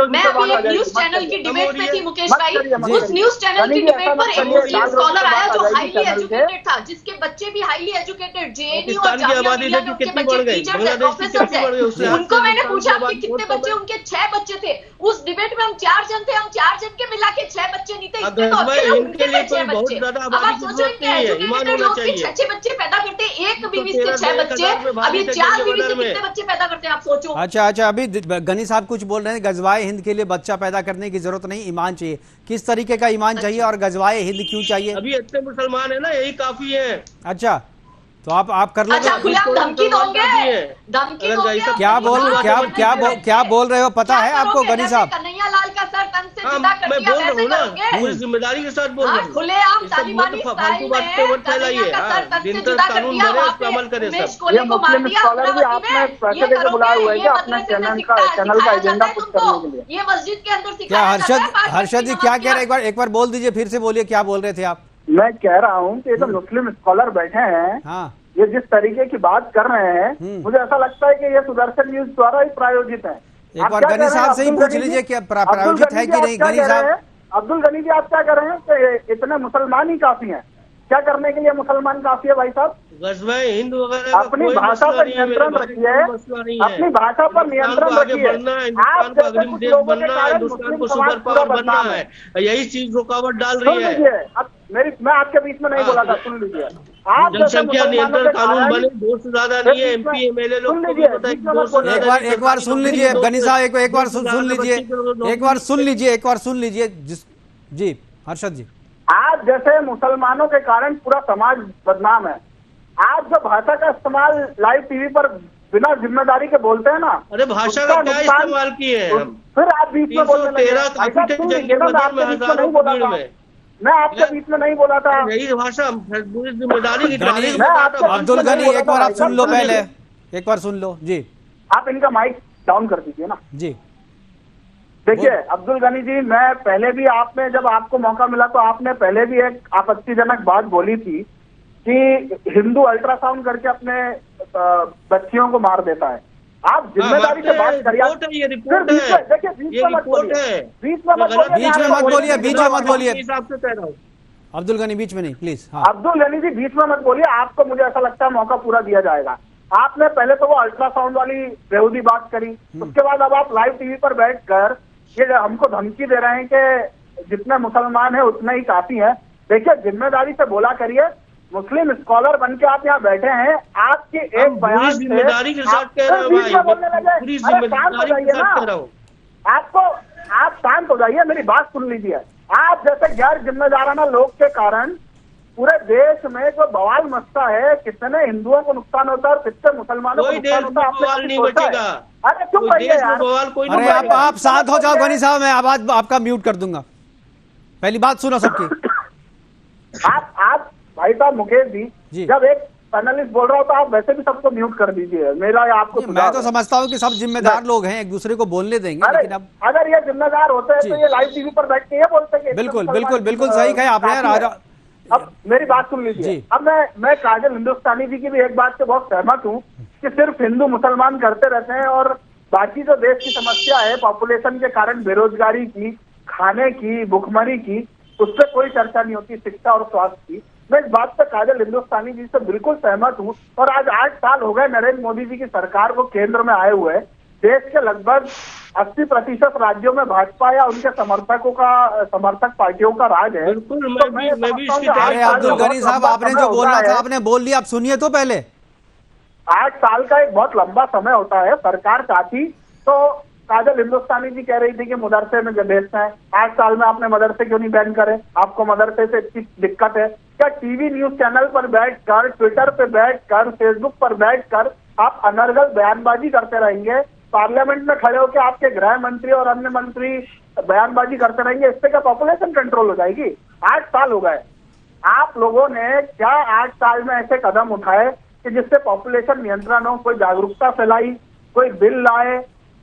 मैं अभी एक न्यूज चैनल की डिबेट में थी मुकेश भाई, उस न्यूज चैनल की डिबेट पर एक मुस्लिम स्कॉलर आया जो हाईली एजुकेटेड था, जिसके बच्चे भी हाईली एजुकेटेड, जेएनयू और जामिया मिलिया में उनके बच्चे टीचर्स हैं, प्रोफेसर्स हैं। उनको मैंने पूछा आपके कितने बच्चे, उनके 6 बच्चे थे। उस डिबेट में हम 4 जन थे, हम 4 जन के मिला के 6 बच्चे नहीं थे, इतने तो अकेले उनके 6 बच्चे। अब आप सोचो इनके एजुकेटेड लोग 6 बच्चे पैदा करते हैं, एक बीवी से 6 बच्चे, अभी 4 बीवी से कितने बच्चे पैदा करते हैं आप सोचो। अच्छा, अभी गनी साहब कुछ बोल रहे हैं, गजवाए हिंद के लिए बच्चा पैदा करने की जरूरत नहीं, ईमान चाहिए। किस तरीके का ईमान चाहिए और गजवाए हिंद क्यों चाहिए? अभी इतने मुसलमान है ना, यही काफी है। अच्छा, तो आप कर लो। अच्छा, धमकी दोगे? धमकी दोगे? क्या बोल रहे हो पता है आपको गनी साहब? कन्हैया लाल का सर तन से जुदा कर दिया, वैसे करोगे? पूरी जिम्मेदारी के साथ बोल रहा हूं। खुलेआम तालिबानी स्टाइल में कन्हैया का सर तन से जुदा कर दिया, अमल करें उमेश कोहली को मार दिया। ये मस्जिद के अंदर क्या हर्षद जी क्या कह रहे हैं? एक बार बोल दीजिए, फिर से बोलिए, क्या बोल रहे थे आप? मैं कह रहा हूँ कि जो मुस्लिम स्कॉलर बैठे हैं, हाँ, ये जिस तरीके की बात कर रहे हैं, मुझे ऐसा लगता है कि ये सुदर्शन न्यूज द्वारा ही प्रायोजित है। एक बार गनी साहब से ही पूछ लीजिए कि प्रायोजित है कि नहीं। गनी साहब, अब्दुल गनी जी, आप क्या कर रहे हैं कि इतने मुसलमान ही काफी हैं? क्या करने के लिए मुसलमान काफी है भाई साहब? हिंदू वगैरह अपनी भाषा पर नियंत्रण रखिए, अपनी भाषा पर नियंत्रण रखिए। हिंदुस्तान को अग्रिम देश बनना है, हिंदुस्तान को सुपर पावर बनना है, यही चीज रुकावट डाल रही है। मैं आपके बीच में नहीं बोला था, सुन लीजिए। आप जनसंख्या नियंत्रण कानून बने, 2 से ज्यादा नहीं है। एमपी एमएलए लोग को भी पता है कि 2 से ज्यादा। एक बार सुन लीजिए गनी साहब, एक बार सुन लीजिए जी हर्षद जी। आज जैसे मुसलमानों के कारण पूरा समाज बदनाम है। आज जो भाषा का इस्तेमाल लाइव टीवी पर बिना जिम्मेदारी के बोलते हैं ना, अरे भाषा का क्या इस्तेमाल किए हैं? फिर आप बीच में बोलने लगे। मैं आपके बीच में नहीं बोला था। यही भाषा जिम्मेदारी की। अब्दुल गनी, एक बार आप सुन लो, पहले एक बार सुन लो जी। आप इनका माइक डाउन कर दीजिए ना जी। देखिए अब्दुल गनी जी, मैं पहले भी, आपने जब आपको मौका मिला तो आपने पहले भी एक आपत्तिजनक बात बोली थी कि हिंदू अल्ट्रासाउंड करके अपने बच्चियों को मार देता है। आप जिम्मेदारी से बात करिए। देखिए बीच में मत बोलिए। अब्दुल गनी बीच में नहीं, प्लीज। अब्दुल गनी जी बीच में मत बोलिए, आपको मुझे ऐसा लगता है मौका पूरा दिया जाएगा। आपने पहले तो वो अल्ट्रासाउंड वाली बेहूदी बात करी, उसके बाद अब आप लाइव टीवी पर बैठकर ये हमको धमकी दे रहे हैं कि जितने मुसलमान हैं उतने ही काफी हैं। देखिए जिम्मेदारी से बोला करिए। मुस्लिम स्कॉलर बन के आप यहाँ बैठे हैं, आपकी एक बयान जिम्मेदारी के साथ कह रहा हूं भाई, पूरी जिम्मेदारी के साथ कह रहा हूं। आपको, आप शांत हो जाइए, मेरी बात सुन लीजिए। आप जैसे गैर जिम्मेदाराना लोग के कारण पूरे देश में जो बवाल मचता है, कितने हिंदुओं को नुकसान होता है और कितने मुसलमानों को नुकसान होता है, बवाल नहीं बचेगा। अरे चुप रहिए यार। अरे आप शांत हो जाओ गनी साहब, मैं आवाज आपका म्यूट कर दूंगा। पहली बात सुनो सबकी। आप भाई साहब मुकेश जी, जब एक पैनलिस्ट बोल रहा हो तो आप वैसे भी सबको म्यूट कर दीजिए। मेरा आपको मैं तो समझता हूँ कि सब जिम्मेदार लोग हैं, एक दूसरे को बोलने देंगे। लेकिन अब अगर ये जिम्मेदार होते हैं तो ये लाइव टीवी पर बैठ के ये बोलते हैं। बिल्कुल सही कहे आपने। अब मेरी बात सुन लीजिए। अब मैं काजल हिंदुस्तानी जी की भी एक बात से बहुत सहमत हूँ कि सिर्फ हिंदू मुसलमान करते रहते हैं और बाकी जो देश की समस्या है पॉपुलेशन के कारण, बेरोजगारी की, खाने की, भुखमरी की, उस पर कोई चर्चा नहीं होती, शिक्षा और स्वास्थ्य की। मैं इस बात पर काजल हिंदुस्तानी जी से बिल्कुल सहमत हूँ। और आज 8 साल हो गए नरेंद्र मोदी जी की सरकार को केंद्र में आए हुए। देश के लगभग 80% राज्यों में भाजपा या उनके समर्थक पार्टियों का राज है। बिल्कुल, मैं भी इसकी अरे अब्दुल गनी साहब, आपने जो बोलना था आपने बोल लिया, आप सुनिए तो पहले। 8 साल का एक बहुत लंबा समय होता है। सरकार चाहती तो काजल हिंदुस्तानी जी कह रही थी कि मदरसे में भेजना है, 8 साल में आपने मदरसे क्यों नहीं बैन करे? आपको मदरसे से इतनी दिक्कत है क्या? टीवी न्यूज चैनल पर बैठकर, ट्विटर पे बैठकर, फेसबुक पर बैठकर आप अनर्गल बयानबाजी करते रहेंगे? पार्लियामेंट में खड़े होकर आपके गृह मंत्री और अन्य मंत्री बयानबाजी करते रहेंगे, इससे क्या पॉपुलेशन कंट्रोल हो जाएगी? 8 साल हो गए, आप लोगों ने क्या 8 साल में ऐसे कदम उठाए कि जिससे पॉपुलेशन नियंत्रण हो? कोई जागरूकता फैलाई, कोई बिल लाए,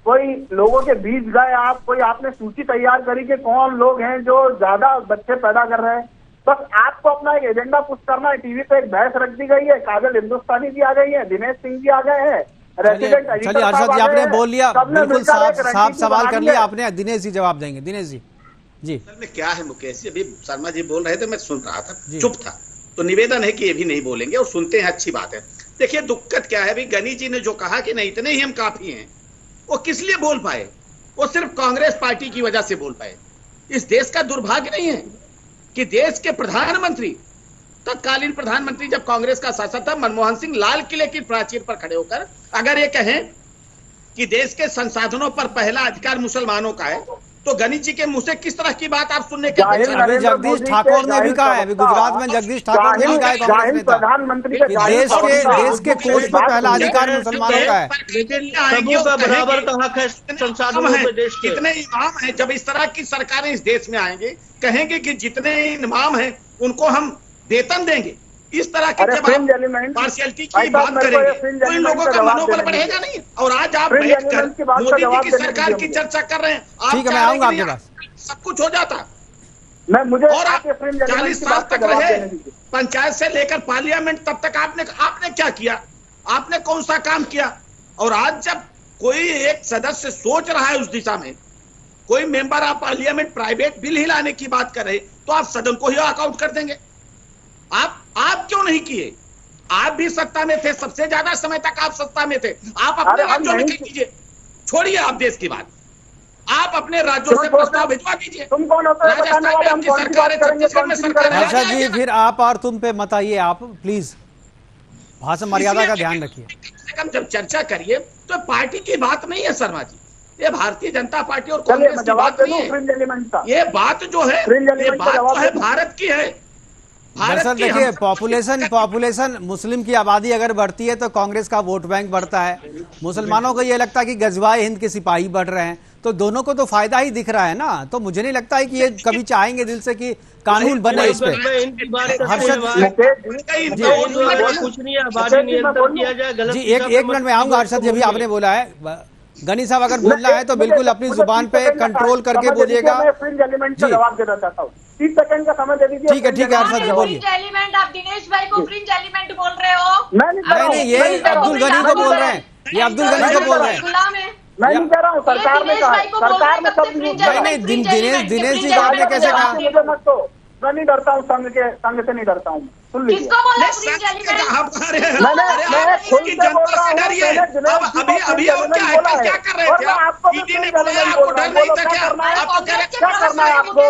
कोई लोगों के बीच गए आप, कोई आपने सूची तैयार करी कि कौन लोग हैं जो ज्यादा बच्चे पैदा कर रहे हैं? बस आपको अपना एक एजेंडा पुश करना है। टीवी पे एक बहस रख दी गई है, काजल हिंदुस्तानी जी आ गई है, दिनेश सिंह जी आ गए हैं, रेसिडेंट एडिटर चलिए हर्षद जी, आपने बोल लिया, बिल्कुल साफ सवाल कर लिया आपने। दिनेश जी जवाब देंगे। दिनेश जी। जी असल में क्या है मुकेश जी, अभी शर्मा जी बोल रहे थे, मैं सुन रहा था, चुप था, तो निवेदन है कि ये भी नहीं बोलेंगे और सुनते हैं, अच्छी बात है। देखिए दुक्कत क्या है, अभी गनी जी ने जो कहा कि नहीं इतने ही हम काफी हैं, वो किस लिए बोल पाए? वो सिर्फ कांग्रेस पार्टी की वजह से बोल पाए। इस देश का दुर्भाग्य नहीं है कि देश के प्रधानमंत्री, तत्कालीन प्रधानमंत्री जब कांग्रेस का शासक था, मनमोहन सिंह लाल किले की प्राचीर पर खड़े होकर अगर ये कहें कि देश के संसाधनों पर पहला अधिकार मुसलमानों का है, तो गनी जी के मुंह से किस तरह की बात आप सुनने के? अभी जगदीश ठाकुर ने भी कहा है, अभी गुजरात में जगदीश ठाकुर ने भी कहा है कांग्रेस नेता, प्रधानमंत्री देश के कोष पर पहला अधिकार मुसलमानों का है। सबों का बराबर का हक है संसाधनों में देश के। कितने इमाम हैं, जब इस तरह की सरकारें इस देश में आएंगे, कहेंगे कि जितने इमाम हैं उनको हम वेतन देंगे, इस तरह की जब पार्शियलिटी की बात करेंगे तो इन लोगों का मनोबल बढ़ेगा नहीं। और आज आप बैठकर मोदी जी की सरकार की चर्चा कर रहे हैं, ठीक है, मैं आऊंगा आपके पास, सब कुछ हो जाता। और आप 40 साल तक रहे पंचायत से लेकर पार्लियामेंट, तब तक आपने क्या किया? आपने कौन सा काम किया? और आज जब कोई एक सदस्य सोच रहा है उस दिशा में, कोई member of parliament private bill ही लाने की बात कर रहे, तो आप सदन को ही वॉकआउट कर देंगे। आप क्यों नहीं किए? आप भी सत्ता में थे, सबसे ज्यादा समय तक आप सत्ता में थे। आप अपने राज्यों में कीजिए, छोड़िए आप देश की बात, आप अपने राज्यों से प्रस्ताव भिजवा दीजिए। तुम कौन होते हैं बताने वाले? हम कौन सी बात करेंगे? हर्षद जी फिर आप और तुम पे मत आइए, आप प्लीज भाषण मर्यादा का ध्यान रखिए। कम जब चर्चा करिए तो पार्टी की बात नहीं है शर्मा जी, ये भारतीय जनता पार्टी और कांग्रेस की बात नहीं है। ये बात जो है, ये बात जो है भारत की है। दरअसल देखिए, पॉपुलेशन मुस्लिम की आबादी अगर बढ़ती है तो कांग्रेस का वोट बैंक बढ़ता है, मुसलमानों को ये लगता है कि गजवाए हिंद के सिपाही बढ़ रहे हैं, तो दोनों को तो फायदा ही दिख रहा है ना। तो मुझे नहीं लगता है कि ये कभी चाहेंगे दिल से कि कानून बने इस पे। जी एक मिनट में आऊंगा हर्षद जी, अभी आपने बोला है गनी साहब अगर बोलना है तो बिल्कुल अपनी जुबान पे कंट्रोल करके बोलिएगा। जी जवाब देना चाहता हूँ, 30 सेकंड का समय दे दीजिए। ठीक है हर्षद जी बोलिए। आप दिनेश भाई को फ्रिंज एलिमेंट बोल रहे हो? नहीं, ये अब्दुल गनी को बोल रहे हैं, ये अब्दुल गनी को बोल रहे हैं। मैं नहीं कह रहा हूँ, सरकार ने कहा, सरकार ने सब नहीं दिनेश जी को आपने कैसे कहा? मुझे मत दो, मैं नहीं डरता हूँ, संघ से नहीं डरता हूँ। सुन लीजिए, किसको बोला फ्रिंज एलिमेंट? अभी क्या कर रहे थे? आपको डर नहीं था क्या? आपको क्या करना है? आपको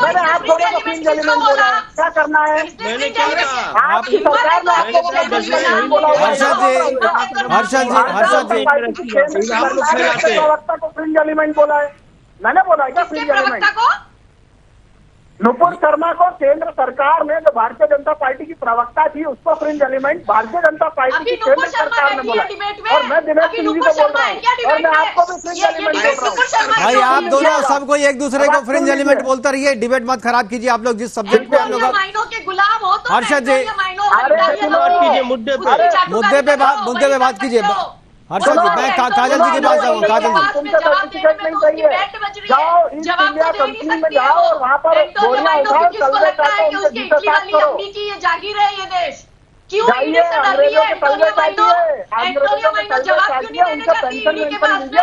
मैंने आप दोनों को फ्रिंज एलिमेंट बोला, क्या करना है? मैंने क्या कहा? आपकी सरकार ने आपको प्रवक्ता को फ्रिंज एलिमेंट बोला है? मैंने बोला है क्या फ्रिंज एलिमेंट? नुपुर शर्मा को केंद्र सरकार ने, जो भारतीय जनता पार्टी की प्रवक्ता थी, उसको fringe element Bharatiya Janata party की केंद्र सरकार ने बोला। और मैं दिनेश सिंह जी को बोल रहा हूँ, और मैं आपको भी फ्रिंज एलिमेंट बोल रहा हूँ। भाई आप दोनों सबको एक दूसरे को फ्रिंज एलिमेंट बोलते रहिए, डिबेट मत खराब कीजिए। आप लोग जिस सब्जेक्ट पे हम लोग हर्षद जी मुद्दे पे बात कीजिए। हर्षद जी मैं काजल जी के पास जाऊंगा। काजल जी जाओ ईस्ट इंडिया कंपनी में जाओ और वहाँ पर गोलियां उठाओ, तलवे काटो, उनसे जीता साफ करो। जागीर है ये देश, क्यों जाइए अंग्रेजों के तलवे काटिए, अंग्रेजों के तलवे काटिए, उनसे पेंशन लीजिए,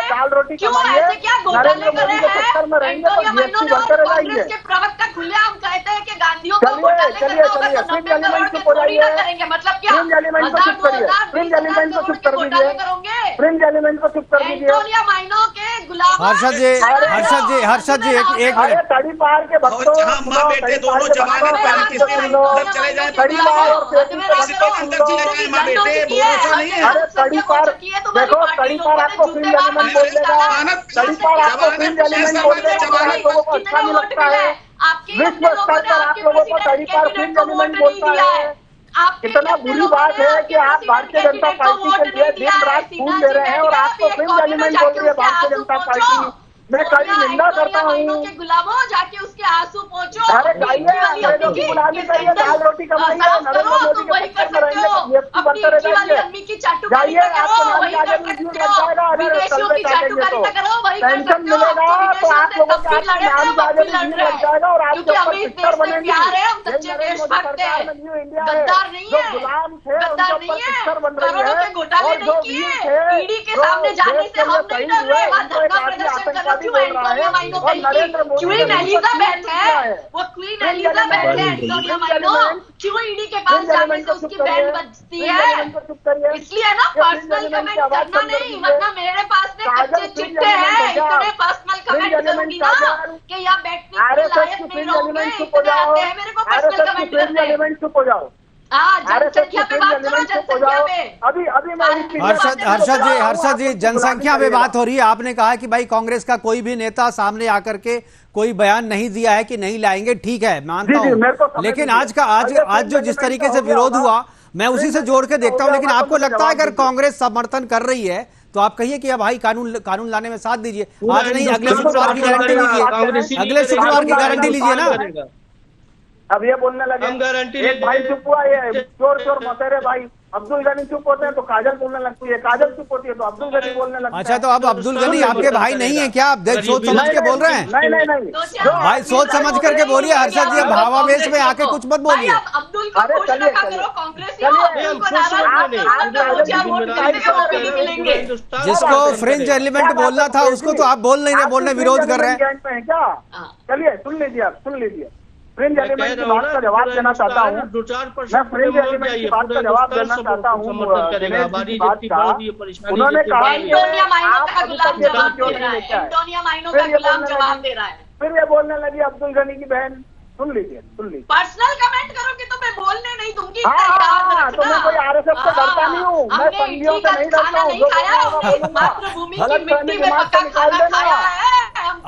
दाल रोटी कमाइए, नरेंद्र मोदी के चक्कर में रहेंगे तो जीएसटी भरते रह जाएंगे। प्रवक्ता खुलेआम कहते हैं कि गांधियों को चलिए फ्रिंज एलिमेंट चुप हो जाइए, मतलब क्या? फ्रिंज एलिमेंट को चुप करिए, फ्रिंज एलिमेंट को चुप कर दीजिए, फ्रिंज एलिमेंट को चुप कर दीजिए। माइनों के गुलाम हर्षद जी एक मिनट। तड़ीपार के बच्चों माँ बेटे दोनों जवान चले जाए तड़ीपार और माँ बेटे भरोसा नहीं है। अरे तड़ीपार देखो, तड़ीपार आपको फिल्म एलिमेंट बोल देगा, तड़ीपार आपको फिल्म एलिमेंट बोल देगा, आप लोगों को अच्छा नहीं लगता है। विश्व स्तर पर आप लोगों को तड़ीपार फिल्म एलिमेंट बोलता है। इतना बुरी बात है कि आप भारतीय जनता पार्टी के लिए दिन रात खून दे रहे हैं और आपको फिल्म एलिमेंट बोल रही है भारतीय जनता पार्टी। मैं कड़ी निंदा करता हूँ। गुलामों जाके उसके आंसू पहुंचो। अरे जाइए, अंग्रेजों की गुलामी करिए, दाल रोटी कमाइए, नरेंद्र मोदी के पक्ष में रहेंगे, जीएसटी बनते रह जाइए। जाइए, आपको नाम आगे रिव्यू लग जाएगा, अगर सर्वे काटेंगे तो पेंशन मिलेगा तो आप लोगों के आपके नाम आगे रिव्यू लग जाएगा और आपके ऊपर शिक्षर बनेंगे। सरकार में न्यू इंडिया है, जो गुलाम थे उनके ऊपर शिक्षर बन रही है और जो वीर थे जो देश के लिए शहीद हुए उनको एक आदमी आतंकवादी बोल रहा है और नरेंद्र मोदी क्वीन एलिजाबेथ है, वो क्वीन एलिजाबेथ है एंटोनिया माइनो। क्यों ईडी के पास जाने से उसकी बैंड बजती है? इसलिए ना पर्सनल कमेंट करना नहीं, वरना मेरे पास में कच्चे चिट्टे हैं, इतने पर्सनल कमेंट करूंगी ना कि यहाँ बैठने के लायक नहीं रहोगे। इतने आते हैं मेरे को पर्सनल कमेंट करने। चुप हो जाओ। जनसंख्या पे बात करो, जनसंख्या पे। अभी मैं हर्षद जी जनसंख्या पे बात हो रही है। आपने कहा कि भाई कांग्रेस का कोई भी नेता सामने आकर के कोई बयान नहीं दिया है कि नहीं लाएंगे, ठीक है मानता हूँ, लेकिन आज जो जिस तरीके से विरोध हुआ मैं उसी से जोड़ के देखता हूँ। लेकिन आपको लगता है अगर कांग्रेस समर्थन कर रही है तो आप कहिए कि अब भाई कानून लाने में साथ दीजिए, आज नहीं अगले शुक्रवार की गारंटी लीजिए, अगले शुक्रवार की गारंटी लीजिए ना। अब ये बोलने लगे, हम गारंटी एक भाई चुप हुआ, ये चोर मतेरे भाई अब्दुल गनी चुप होते हैं तो काजल बोलने लगती है, काजल चुप होती है तो अब्दुल गनी बोलने लगता है। अच्छा, तो अब अब्दुल गनी आपके भाई नहीं है क्या? आप सोच समझ के बोल रहे हैं? नहीं भाई सोच समझ करके बोलिए हर्षद जी, भावावेश में आके कुछ मत बोलिए। अरे जिसको फ्रिंज एलिमेंट बोलना था उसको तो आप बोल नहीं रहे, बोलने विरोध कर रहे हैं क्या? चलिए सुन लीजिए फ्रिंज एलिमेंट की बात का जवाब देना चाहता हूँ। मैं फ्रिंज एलिमेंट की बात का जवाब देना चाहता हूँ। उन्होंने कहा फिर ये बोलने लगी अब्दुल गनी की बहन। सुन लीजिए पर्सनल कमेंट करोगे तो मैं बोलने नहीं दूंगी। तो मैं कोई आरएसएफ से डरता नहीं हूँ, मैं संघियों से नहीं डरता हूँ। मातृभूमि की मिट्टी में पका खाना खाया है।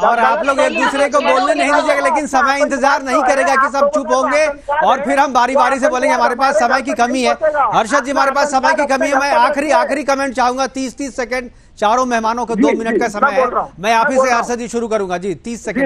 और आप लोग एक दूसरे को बोलने नहीं दीजिएगा, लेकिन समय इंतजार नहीं करेगा कि सब चुप होंगे और फिर हम बारी बारी से बोलेंगे। हमारे पास समय की कमी है हर्षद जी, हमारे पास समय की कमी है। मैं आखिरी कमेंट चाहूंगा, 30 सेकंड, चारों मेहमानों को 2 मिनट का समय है। मैं आप ही से हर्षद जी शुरू करूंगा जी, 30 सेकंड।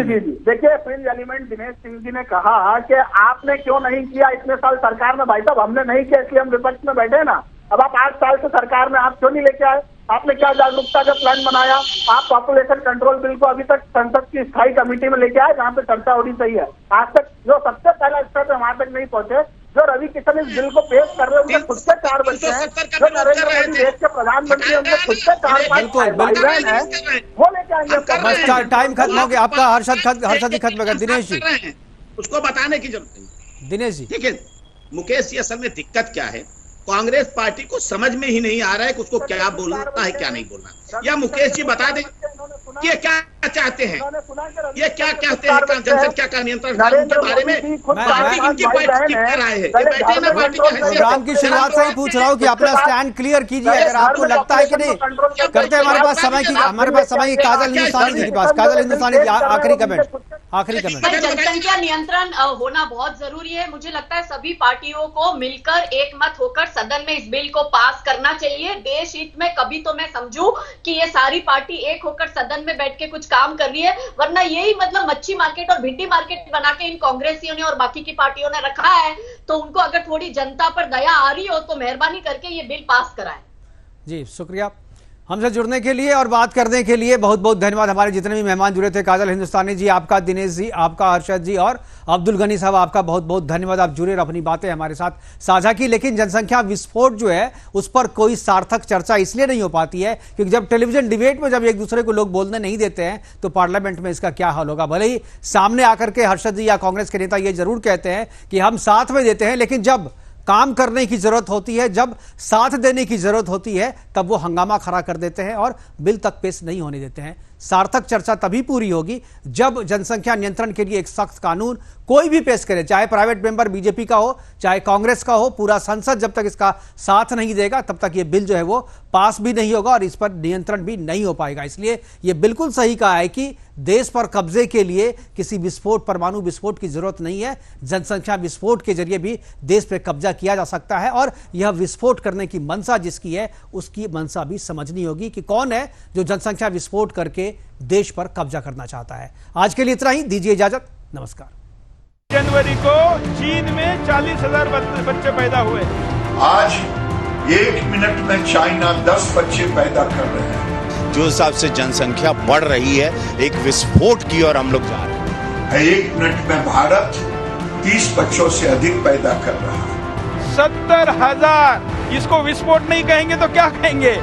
देखिए फ्रिंज एलिमेंट दिनेश सिंह जी ने कहा कि आपने क्यों नहीं किया इतने साल सरकार में। भाई साहब हमने नहीं किया इसलिए हम विपक्ष में बैठे ना। अब आप 8 साल से सरकार में, आप क्यों नहीं लेके आए? आपने क्या जागरूकता का प्लान बनाया? आप पॉपुलेशन कंट्रोल बिल को अभी तक संसद की स्थायी कमेटी में लेके आए जहाँ पे चर्चा होनी चाहिए। आज तक जो सबसे पहला स्तर पे वहां तक नहीं पहुंचे। जो रवि किशन इस बिल को पेश कर रहे हैं उनके खुद से 4 बच्चे हैं। जो नरेंद्र मोदी देश के प्रधानमंत्री हैं उनके खुद से 4-5 भाई-बहन हैं, वो लेके आएंगे। टाइम खत्म हो गया आपका। हर्षद जी खत्म कर। दिनेश जी उसको बताने की जरूरत नहीं। दिनेश जी ठीक है मुकेश जी, असल में दिक्कत क्या है, कांग्रेस पार्टी को समझ में ही नहीं आ रहा है कि उसको क्या बोलना है क्या नहीं बोलना। या मुकेश जी बता दें कि ये क्या चाहते हैं, ये क्या कहते हैं जनसंख्या का नियंत्रण कानून के बारे में। पार्टी इनकी बैठक कर रहा है, बैठे ना पार्टी की हैसियत। प्रोग्राम की शुरुआत से ही पूछ रहा हूँ कि अपना स्टैंड क्लियर कीजिए अगर आपको लगता है कि नहीं करते। हमारे पास समय की काजल हिंदुस्तानी जी के पास, काजल हिंदुस्तानी जी आखिरी कमेंट। जनसंख्या नियंत्रण होना बहुत जरूरी है। मुझे लगता है सभी पार्टियों को मिलकर एक मत होकर सदन में इस बिल को पास करना चाहिए। देश हित में कभी तो मैं समझूं कि ये सारी पार्टी एक होकर सदन में बैठ के कुछ काम कर रही है, वरना यही मतलब मच्छी मार्केट और भिंडी मार्केट बना के इन कांग्रेसियों ने और बाकी की पार्टियों ने रखा है। तो उनको अगर थोड़ी जनता पर दया आ रही हो तो मेहरबानी करके ये बिल पास कराएं। जी शुक्रिया हमसे जुड़ने के लिए और बात करने के लिए। बहुत बहुत धन्यवाद। हमारे जितने भी मेहमान जुड़े थे, काजल हिंदुस्तानी जी आपका, दिनेश जी आपका, हर्षद जी और अब्दुल गनी साहब आपका बहुत बहुत धन्यवाद। आप जुड़े और अपनी बातें हमारे साथ साझा की। लेकिन जनसंख्या विस्फोट जो है उस पर कोई सार्थक चर्चा इसलिए नहीं हो पाती है क्योंकि जब टेलीविजन डिबेट में जब एक दूसरे को लोग बोलने नहीं देते हैं तो पार्लियामेंट में इसका क्या हाल होगा। भले ही सामने आकर के हर्षद जी या कांग्रेस के नेता ये जरूर कहते हैं कि हम साथ में देते हैं, लेकिन जब काम करने की जरूरत होती है, जब साथ देने की जरूरत होती है, तब वो हंगामा खड़ा कर देते हैं और बिल तक पेश नहीं होने देते हैं। सार्थक चर्चा तभी पूरी होगी जब जनसंख्या नियंत्रण के लिए एक सख्त कानून कोई भी पेश करे, चाहे प्राइवेट मेंबर बीजेपी का हो, चाहे कांग्रेस का हो। पूरा संसद जब तक इसका साथ नहीं देगा तब तक ये बिल जो है वो पास भी नहीं होगा और इस पर नियंत्रण भी नहीं हो पाएगा। इसलिए ये बिल्कुल सही कहा है कि देश पर कब्जे के लिए किसी विस्फोट, परमाणु विस्फोट की जरूरत नहीं है। जनसंख्या विस्फोट के जरिए भी देश पर कब्जा किया जा सकता है और यह विस्फोट करने की मंशा जिसकी है उसकी मंशा भी समझनी होगी कि कौन है जो जनसंख्या विस्फोट करके देश पर कब्जा करना चाहता है। आज के लिए इतना ही, दीजिए इजाजत, नमस्कार। जनवरी को चीन में 40,000 बच्चे पैदा हुए। आज 1 मिनट में चाइना 10 बच्चे पैदा कर रहे हैं। जो हिसाब से जनसंख्या बढ़ रही है, एक विस्फोट की ओर हम लोग जा रहे हैं। 1 मिनट में भारत 30 बच्चों से अधिक पैदा कर रहा है। 70,000। इसको विस्फोट नहीं कहेंगे तो क्या कहेंगे?